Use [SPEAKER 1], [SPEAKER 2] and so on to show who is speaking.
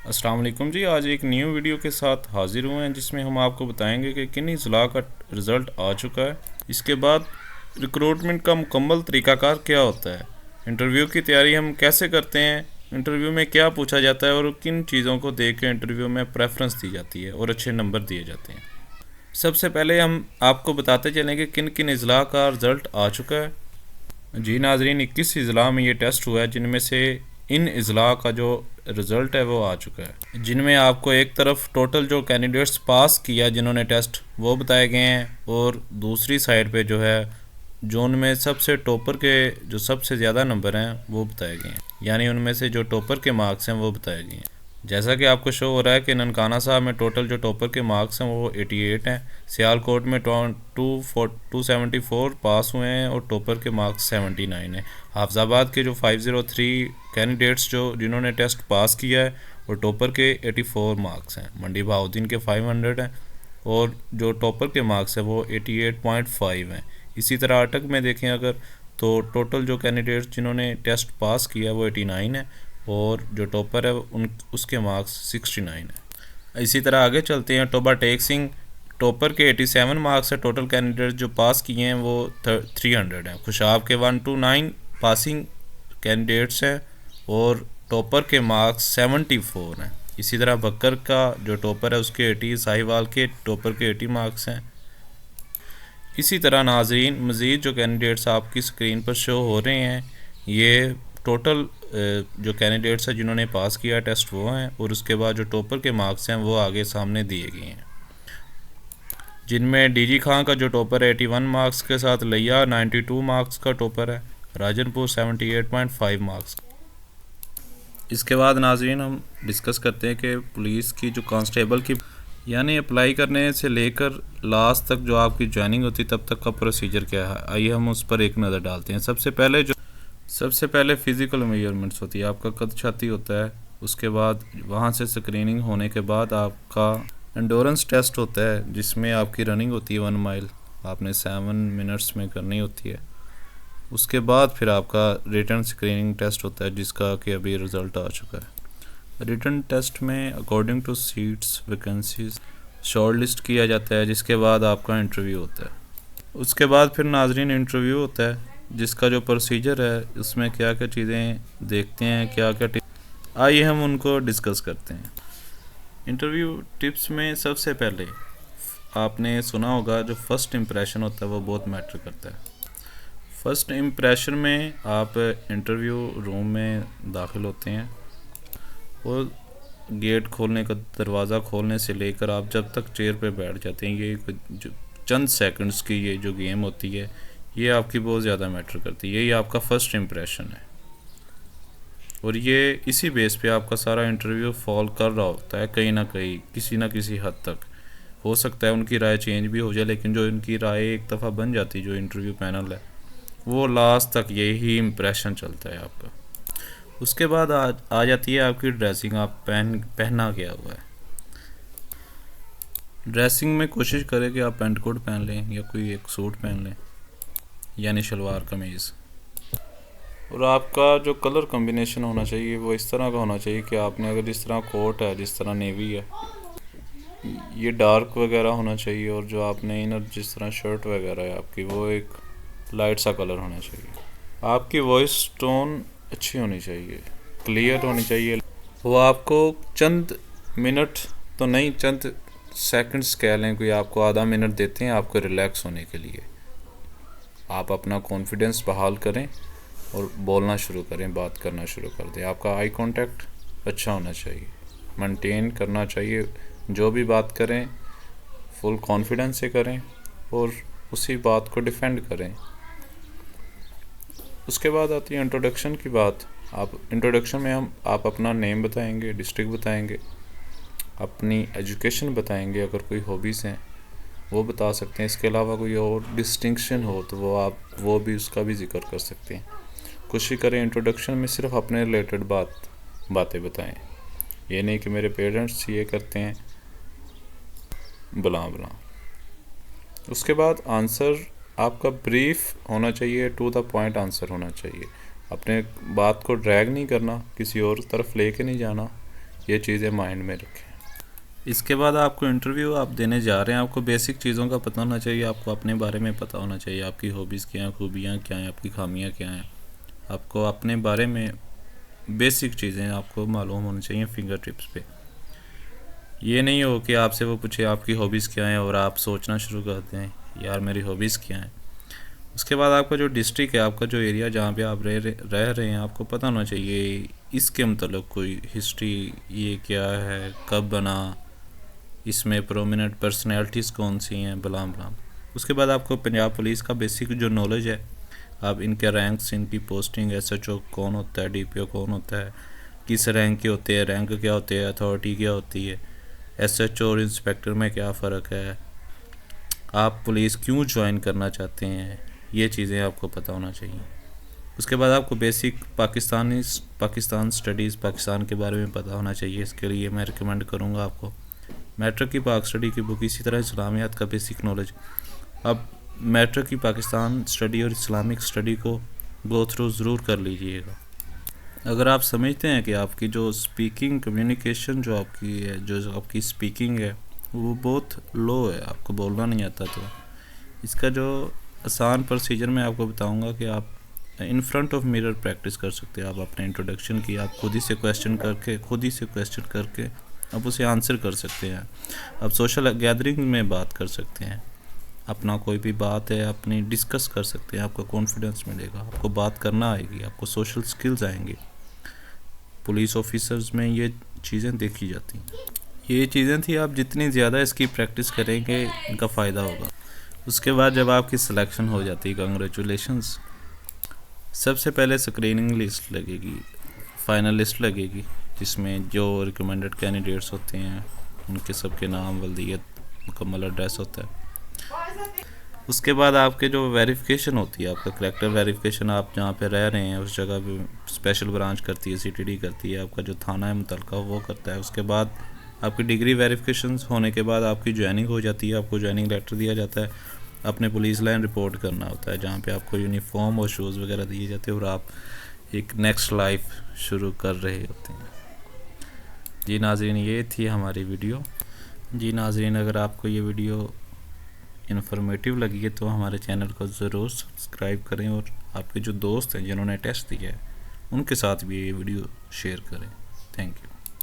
[SPEAKER 1] अस्सलाम वालेकुम जी। आज एक न्यू वीडियो के साथ हाजिर हुए हैं जिसमें हम आपको बताएंगे कि किन अजला का रिज़ल्ट आ चुका है। इसके बाद रिक्रूटमेंट का मुकम्मल तरीक़ाकार क्या होता है, इंटरव्यू की तैयारी हम कैसे करते हैं, इंटरव्यू में क्या पूछा जाता है और किन चीज़ों को देख के इंटरव्यू में प्रेफरेंस दी जाती है और अच्छे नंबर दिए जाते हैं। सबसे पहले हम आपको बताते चलें कि किन किन अजला का रिज़ल्ट आ चुका है। जी नाजरीन, 21 अजला में ये टेस्ट हुआ है, जिनमें से इन अजला का जो रिज़ल्ट है वो आ चुका है, जिनमें आपको एक तरफ टोटल जो कैंडिडेट्स पास किया जिन्होंने टेस्ट वो बताए गए हैं, और दूसरी साइड पे जो है जो उनमें सबसे टॉपर के जो सबसे ज़्यादा नंबर हैं वो बताए गए हैं, यानी उनमें से जो टॉपर के मार्क्स हैं वो बताए गए हैं। जैसा कि आपको शो हो रहा है कि ननकाना साहब में टोटल जो टॉपर के मार्क्स हैं वो 88 हैं, सियालकोट में 274 पास हुए हैं और टॉपर के मार्क्स 79 हैं। हाफजाबाद के जो 503 कैंडिडेट्स जो जिन्होंने टेस्ट पास किया है और टॉपर के 84 मार्क्स हैं। मंडी बहाउद्दीन के 500 हैं और जो टॉपर के मार्क्स हैं वो 88.5 हैं। इसी तरह अटक में देखें अगर, तो टोटल जो कैंडिडेट्स जिन्होंने टेस्ट पास किया है वो 89 है और जो टॉपर है उन उसके मार्क्स 69 है। इसी तरह आगे चलते हैं। टोबा टेक सिंह, टॉपर के 87 मार्क्स है, टोटल कैंडिडेट जो पास किए हैं वो 300 हैं। खुशाब के 129 पासिंग कैंडिडेट्स हैं और टॉपर के मार्क्स 74 हैं। इसी तरह बकर का जो टॉपर है उसके 80, साहिवाल के टॉपर के 80 मार्क्स हैं। इसी तरह नाजरीन मज़ीद जो कैंडिडेट्स आपकी स्क्रीन पर शो हो रहे हैं, ये टोटल जो कैंडिडेट्स हैं जिन्होंने पास किया टेस्ट वो हैं, और उसके बाद जो टॉपर के मार्क्स हैं वो आगे सामने दिए गए हैं, जिनमें डीजी खां का जो टॉपर है 81 मार्क्स के साथ, लिया 92 मार्क्स का टॉपर है, राजनपुर 78.5 मार्क्स। इसके बाद नाजरीन हम डिस्कस करते हैं कि पुलिस की जो कांस्टेबल की यानी अप्लाई करने से लेकर लास्ट तक जो आपकी ज्वाइनिंग होती है तब तक का प्रोसीजर क्या है। आइए हम उस पर एक नज़र डालते हैं। सबसे पहले फ़िज़िकल मेजरमेंट्स होती है, आपका कद छाती होता है। उसके बाद वहाँ से स्क्रीनिंग होने के बाद आपका एंडोरेंस टेस्ट होता है, जिसमें आपकी रनिंग होती है 1 माइल, आपने 7 मिनट्स में करनी होती है। उसके बाद फिर आपका रिटन स्क्रीनिंग टेस्ट होता है, जिसका कि अभी रिज़ल्ट आ चुका है। रिटन टेस्ट में according two seats vacancies short list किया जाता है, जिसके बाद आपका इंटरव्यू होता है। उसके बाद फिर नाजरीन इंटरव्यू होता है, जिसका जो प्रोसीजर है उसमें क्या क्या चीज़ें देखते हैं, क्या क्या आइए हम उनको डिस्कस करते हैं। इंटरव्यू टिप्स में सबसे पहले आपने सुना होगा जो फर्स्ट इम्प्रेशन होता है वो बहुत मैटर करता है। फर्स्ट इम्प्रेशन में आप इंटरव्यू रूम में दाखिल होते हैं और गेट खोलने का दरवाज़ा खोलने से लेकर आप जब तक चेयर पे बैठ जाते हैं, ये जो चंद सेकंड्स की ये जो गेम होती है ये आपकी बहुत ज़्यादा मैटर करती है। यही आपका फ़र्स्ट इम्प्रेशन है और ये इसी बेस पे आपका सारा इंटरव्यू फॉल कर रहा होता है कहीं ना कहीं, किसी ना किसी हद तक। हो सकता है उनकी राय चेंज भी हो जाए, लेकिन जो इनकी राय एक दफ़ा बन जाती है, जो इंटरव्यू पैनल है, वो लास्ट तक यही इम्प्रेशन चलता है आपका। उसके बाद आ जाती है आपकी ड्रेसिंग, आप पहना क्या हुआ है। ड्रेसिंग में कोशिश करें कि आप पेंट कोट पहन लें या कोई एक सूट पहन लें, यानी शलवार कमीज़। और आपका जो कलर कॉम्बिनेशन होना चाहिए वो इस तरह का होना चाहिए कि आपने अगर जिस तरह कोट है, जिस तरह नेवी है, ये डार्क वगैरह होना चाहिए, और जो आपने इनर जिस तरह शर्ट वगैरह है आपकी, वो एक लाइट सा कलर होना चाहिए। आपकी वॉइस टोन अच्छी होनी चाहिए, क्लियर होनी चाहिए। वो आपको चंद मिनट तो नहीं, चंद सेकंड्स कह लें, कोई आपको आधा मिनट देते हैं आपको रिलैक्स होने के लिए। आप अपना कॉन्फिडेंस बहाल करें और बोलना शुरू करें, बात करना शुरू कर दें। आपका आई कांटेक्ट अच्छा होना चाहिए, मेंटेन करना चाहिए। जो भी बात करें फुल कॉन्फिडेंस से करें और उसी बात को डिफेंड करें। उसके बाद आती है इंट्रोडक्शन की बात। आप इंट्रोडक्शन में आप अपना नेम बताएंगे, डिस्ट्रिक्ट बताएंगे, अपनी एजुकेशन बताएंगे, अगर कोई हॉबीज़ हैं वो बता सकते हैं। इसके अलावा कोई और डिस्टिंक्शन हो तो वो भी उसका भी जिक्र कर सकते हैं। कोशिश करें इंट्रोडक्शन में सिर्फ अपने रिलेटेड बातें बताएं। ये नहीं कि मेरे पेरेंट्स ये करते हैं बला। उसके बाद आंसर आपका ब्रीफ होना चाहिए, टू द पॉइंट आंसर होना चाहिए। अपने बात को ड्रैग नहीं करना, किसी और तरफ लेके नहीं जाना, ये चीज़ें माइंड में रखें। इसके बाद आपको इंटरव्यू आप देने जा रहे हैं, आपको बेसिक चीज़ों का पता होना चाहिए, आपको अपने बारे में पता होना चाहिए, आपकी हॉबीज़ क्या हैं, खूबियाँ क्या हैं, आपकी खामियाँ क्या हैं। आपको अपने बारे में बेसिक चीज़ें आपको मालूम होनी चाहिए फिंगर टिप्स पे। ये नहीं हो कि आपसे वो पूछे आपकी हॉबीज़ क्या हैं और आप सोचना शुरू कर दें यार मेरी हॉबीज़ क्या हैं। उसके बाद आपका जो डिस्ट्रिक्ट है, आपका जो एरिया जहाँ पे आप रह रहे हैं, आपको पता होना चाहिए इसके मतलब कोई हिस्ट्री, ये क्या है, कब बना, इसमें प्रोमिनेंट पर्सनैलिटीज़ कौन सी हैं, बलाम बलाम। उसके बाद आपको पंजाब पुलिस का बेसिक जो नॉलेज है, आप इनके रैंक्स, इनकी पोस्टिंग, SHO कौन होता है, DPO कौन होता है, किस रैंक के होते हैं, रैंक क्या होते हैं, अथॉरिटी क्या होती है, SHO और इंस्पेक्टर में क्या फ़र्क है, आप पुलिस क्यों ज्वाइन करना चाहते हैं, ये चीज़ें आपको पता होना चाहिए। उसके बाद आपको बेसिक पाकिस्तान स्टडीज़, पाकिस्तान के बारे में पता होना चाहिए। इसके लिए मैं रिकमेंड करूँगा आपको मैट्रिक की पाक स्टडी की बुक, इसी तरह इस्लामियात का बेसिक नॉलेज। अब मैट्रिक की पाकिस्तान स्टडी और इस्लामिक स्टडी को गो थ्रू ज़रूर कर लीजिएगा। अगर आप समझते हैं कि आपकी जो स्पीकिंग कम्युनिकेशन जो आपकी है, जो आपकी स्पीकिंग है वो बहुत लो है, आपको बोलना नहीं आता, तो इसका जो आसान प्रोसीजर मैं आपको बताऊंगा कि आप in front of mirror practice कर सकते हैं। आप अपने इंट्रोडक्शन की आप खुद ही से क्वेश्चन करके आप उसे आंसर कर सकते हैं। आप सोशल गैदरिंग में बात कर सकते हैं, अपना कोई भी बात है अपनी डिस्कस कर सकते हैं, आपको कॉन्फिडेंस मिलेगा, आपको बात करना आएगी, आपको सोशल स्किल्स आएंगे। पुलिस ऑफिसर्स में ये चीज़ें देखी जाती हैं। ये चीज़ें थी, आप जितनी ज़्यादा इसकी प्रैक्टिस करेंगे इनका फ़ायदा होगा। उसके बाद जब आपकी सिलेक्शन हो जाती है, कंग्रेचुलेशंस। सबसे पहले स्क्रीनिंग लिस्ट लगेगी, फाइनल लिस्ट लगेगी, जिसमें जो रिकमेंडेड कैंडिडेट्स होते हैं उनके सबके नाम, वल्दियत, मुकम्मल एड्रेस होता है। उसके बाद आपके जो वेरिफिकेशन होती है, आपका करेक्टर वेरिफिकेशन, आप जहाँ पे रह रहे हैं उस जगह पे स्पेशल ब्रांच करती है, CTD करती है, आपका जो थाना है मुतलका वो करता है। उसके बाद आपकी डिग्री वेरिफिकेशन होने के बाद आपकी ज्वाइनिंग हो जाती है, आपको ज्वाइनिंग लेटर दिया जाता है, अपने पुलिस लाइन रिपोर्ट करना होता है, जहाँ पे आपको यूनिफॉर्म और शूज़ वगैरह दिए जाते हैं और आप एक नेक्स्ट लाइफ शुरू कर रहे होते हैं। जी नाज़रीन, ये थी हमारी वीडियो। जी नाज़रीन, अगर आपको ये वीडियो इन्फॉर्मेटिव लगी है तो हमारे चैनल को ज़रूर सब्सक्राइब करें और आपके जो दोस्त हैं जिन्होंने टेस्ट दिया है उनके साथ भी ये वीडियो शेयर करें। Thank you.